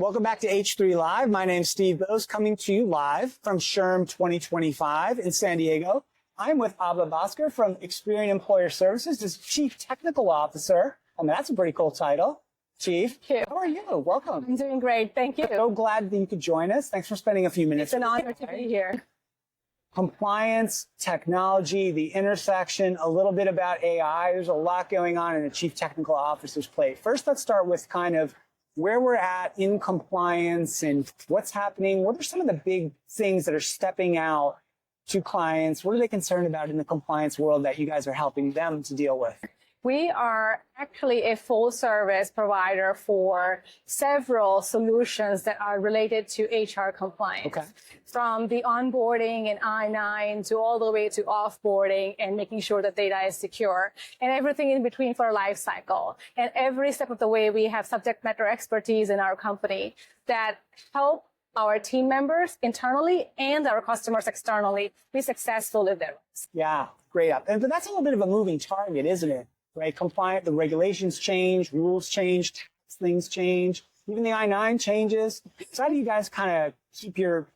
Welcome back to H3 Live. My name's Steve Boese, coming to you live from SHRM 2025 in San Diego. I'm with Abha Bhaskar from Experian Employer Services as Chief Technical Officer. I mean, that's a pretty cool title. Chief, Thank you. how are you? Welcome. I'm doing great. Thank you. So glad that you could join us. Thanks for spending a few minutes. It's an honor to be here. Compliance, technology, the intersection, a little bit about AI. There's a lot going on in a Chief Technical Officer's plate. First, let's start with kind of where we're at in compliance and what's happening. What are some of the big things that are stepping out to clients? What are they concerned about in the compliance world that you guys are helping them to deal with? We are actually a full service provider for several solutions that are related to HR compliance. Okay. From the onboarding and I-9 to all the way to offboarding and making sure that data is secure and everything in between for a life cycle. And every step of the way, we have subject matter expertise in our company that help our team members internally and our customers externally be successful in their roles. Yeah, great. But that's a little bit of a moving target, isn't it? Right? Compliant, the regulations change, rules change, things change, even the I-9 changes. So how do you guys kind of keep your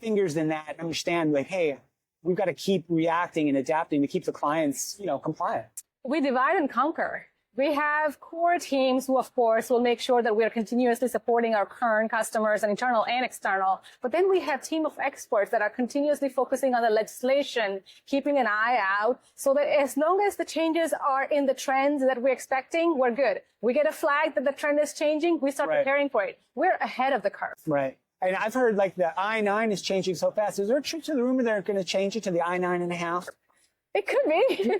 fingers in that and understand, like, hey, we've got to keep reacting and adapting to keep the clients, compliant? We divide and conquer. We have core teams who, of course, will make sure that we are continuously supporting our current customers, and internal and external. But then we have a team of experts that are continuously focusing on the legislation, keeping an eye out, so that as long as the changes are in the trends that we're expecting, we're good. We get a flag that the trend is changing, we start preparing for it. We're ahead of the curve. Right. And I've heard like the I-9 is changing so fast. Is there a truth to the rumor they're going to change it to the I-9.5? It could be.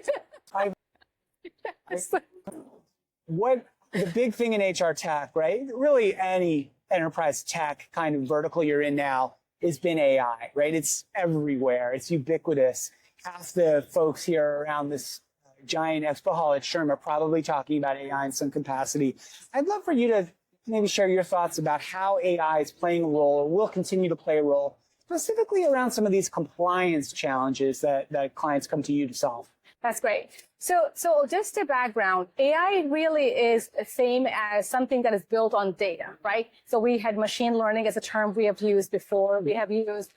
What the big thing in HR tech, right? Really any enterprise tech kind of vertical you're in now has been AI, right? It's everywhere. It's ubiquitous. Half the folks here around this giant expo hall at SHRM are probably talking about AI in some capacity. I'd love for you to maybe share your thoughts about how AI is playing a role or will continue to play a role, specifically around some of these compliance challenges that clients come to you to solve. That's great. So just a background, AI really is the same as something that is built on data, right? So we had machine learning as a term we have used before. We have used,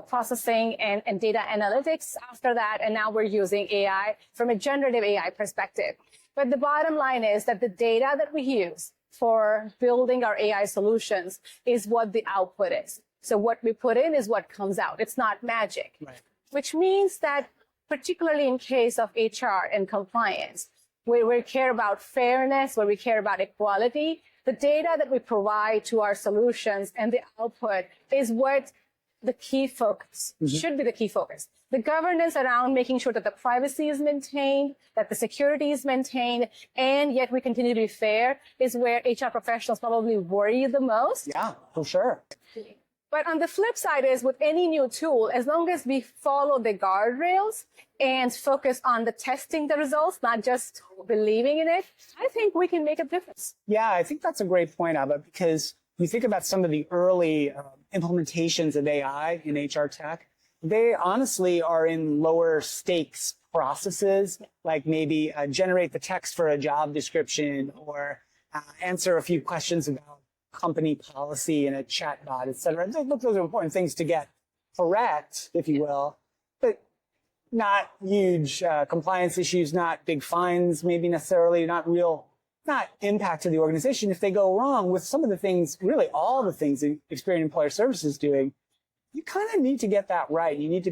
processing and data analytics after that. And now we're using AI from a generative AI perspective. But the bottom line is that the data that we use for building our AI solutions is what the output is. So what we put in is what comes out. It's not magic, right. Which means that particularly in case of HR and compliance, where we care about fairness, where we care about equality, the data that we provide to our solutions and the output is what the key focus should be. The key focus. The governance around making sure that the privacy is maintained, that the security is maintained, and yet we continue to be fair is where HR professionals probably worry the most. Yeah, for sure. But on the flip side is with any new tool, as long as we follow the guardrails and focus on the testing the results, not just believing in it, I think we can make a difference. Yeah, I think that's a great point, Abha, because you think about some of the early implementations of AI in HR tech, they honestly are in lower stakes processes, like maybe generate the text for a job description or answer a few questions about company policy in a chat bot, et cetera. Those are important things to get correct, if you will, but not huge compliance issues, not big fines, maybe necessarily, not impact to the organization. If they go wrong with some of the things, really all the things that Experian Employer Services is doing, you kind of need to get that right. You need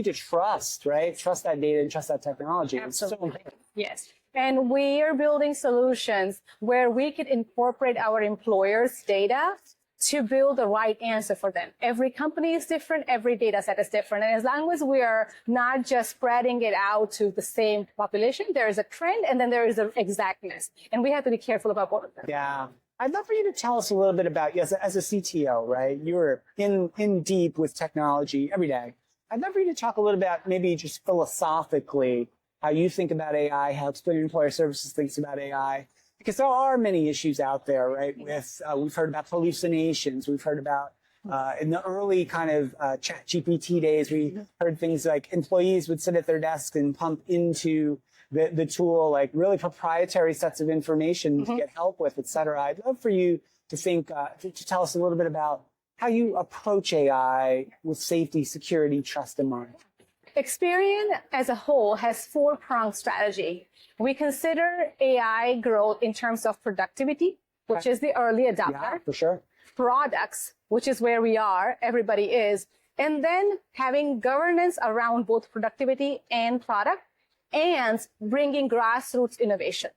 to trust, right? Trust that data and trust that technology. Absolutely. Yes. And we are building solutions where we could incorporate our employers' data to build the right answer for them. Every company is different. Every data set is different. And as long as we are not just spreading it out to the same population, there is a trend and then there is an exactness. And we have to be careful about both of them. Yeah. I'd love for you to tell us a little bit about, as a CTO, right? You're in deep with technology every day. I'd love for you to talk a little about maybe just philosophically how you think about AI, how Experian Employer Services thinks about AI, because there are many issues out there, right? With we've heard about hallucinations, we've heard about in the early kind of chat GPT days, we heard things like employees would sit at their desk and pump into the tool, like really proprietary sets of information to get help with, et cetera. I'd love for you to think, to tell us a little bit about how you approach AI with safety, security, trust in mind. Experian as a whole has four-pronged strategy. We consider AI growth in terms of productivity, which is the early adopter. Yeah, for sure. Products, which is where we are, everybody is, and then having governance around both productivity and product, and bringing grassroots innovation.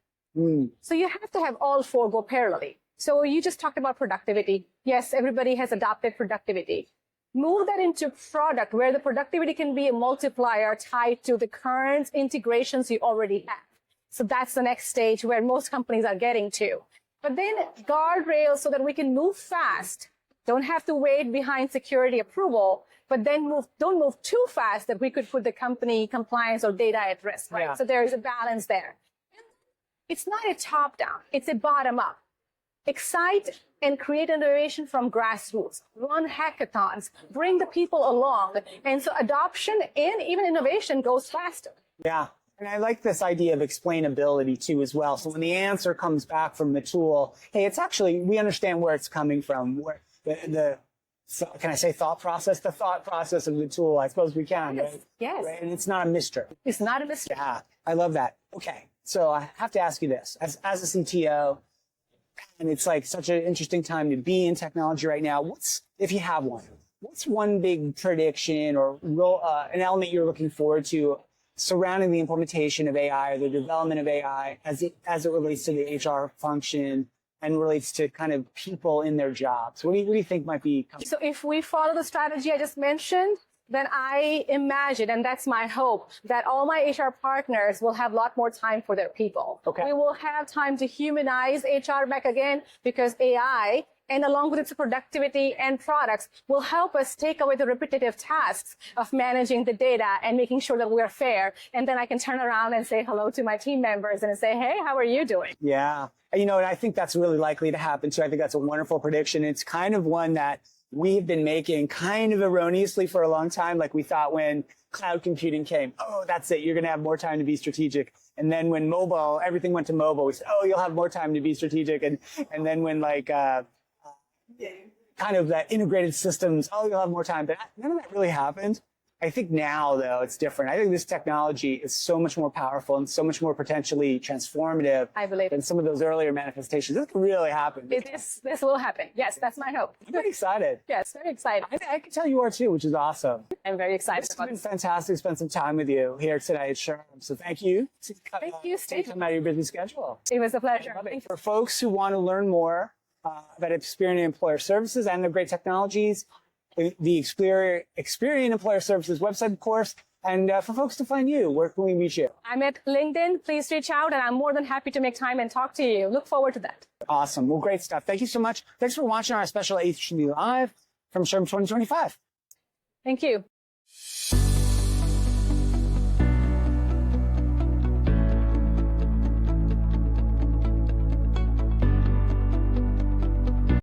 So you have to have all four go parallelly. So you just talked about productivity. Yes, everybody has adopted productivity. Move that into product where the productivity can be a multiplier tied to the current integrations you already have. So that's the next stage where most companies are getting to. But then guardrails so that we can move fast. Don't have to wait behind security approval, but then don't move too fast that we could put the company compliance or data at risk, right? Yeah. So there is a balance there. It's not a top-down, it's a bottom-up. Excite and create innovation from grassroots, run hackathons, bring the people along. And so adoption and even innovation goes faster. Yeah. And I like this idea of explainability too as well. So when the answer comes back from the tool, hey, it's actually, we understand where it's coming from, where can I say thought process? The thought process of the tool, I suppose we can. Yes. Right? Yes. Right? And it's not a mystery. It's not a mystery. Yeah. I love that. Okay. So I have to ask you this. As a CTO, and it's like such an interesting time to be in technology right now. If you have one, what's one big prediction or an element you're looking forward to surrounding the implementation of AI or the development of AI as it relates to the HR function and relates to kind of people in their jobs? What do you think might be coming? So if we follow the strategy I just mentioned, then I imagine, and that's my hope, that all my HR partners will have a lot more time for their people. Okay. We will have time to humanize HR back again because AI, and along with its productivity and products, will help us take away the repetitive tasks of managing the data and making sure that we're fair. And then I can turn around and say hello to my team members and say, hey, how are you doing? Yeah. And I think that's really likely to happen too. I think that's a wonderful prediction. It's kind of one that we've been making kind of erroneously for a long time. Like we thought when cloud computing came, oh, that's it. You're going to have more time to be strategic. And then when everything went to mobile, we said, oh, you'll have more time to be strategic. And then when kind of that integrated systems, oh, you'll have more time. But none of that really happened. I think now, though, it's different. I think this technology is so much more powerful and so much more potentially transformative than some of those earlier manifestations. This can really happen. This will happen. Yes, that's my hope. I'm very excited. Yes, very excited. I can tell you are too, which is awesome. I'm very excited It's about been this. fantastic to spend some time with you here today at SHRM. So thank you. Thank you, Steve. Take time out of your busy schedule. It was a pleasure. Love it. Thank you. For folks who want to learn more about Experian Employer Services and their great technologies, the Experian Employer Services website, of course, and for folks to find you, where can we reach you? I'm at LinkedIn. Please reach out, and I'm more than happy to make time and talk to you. Look forward to that. Awesome. Well, great stuff. Thank you so much. Thanks for watching our special HTV Live from SHRM 2025. Thank you.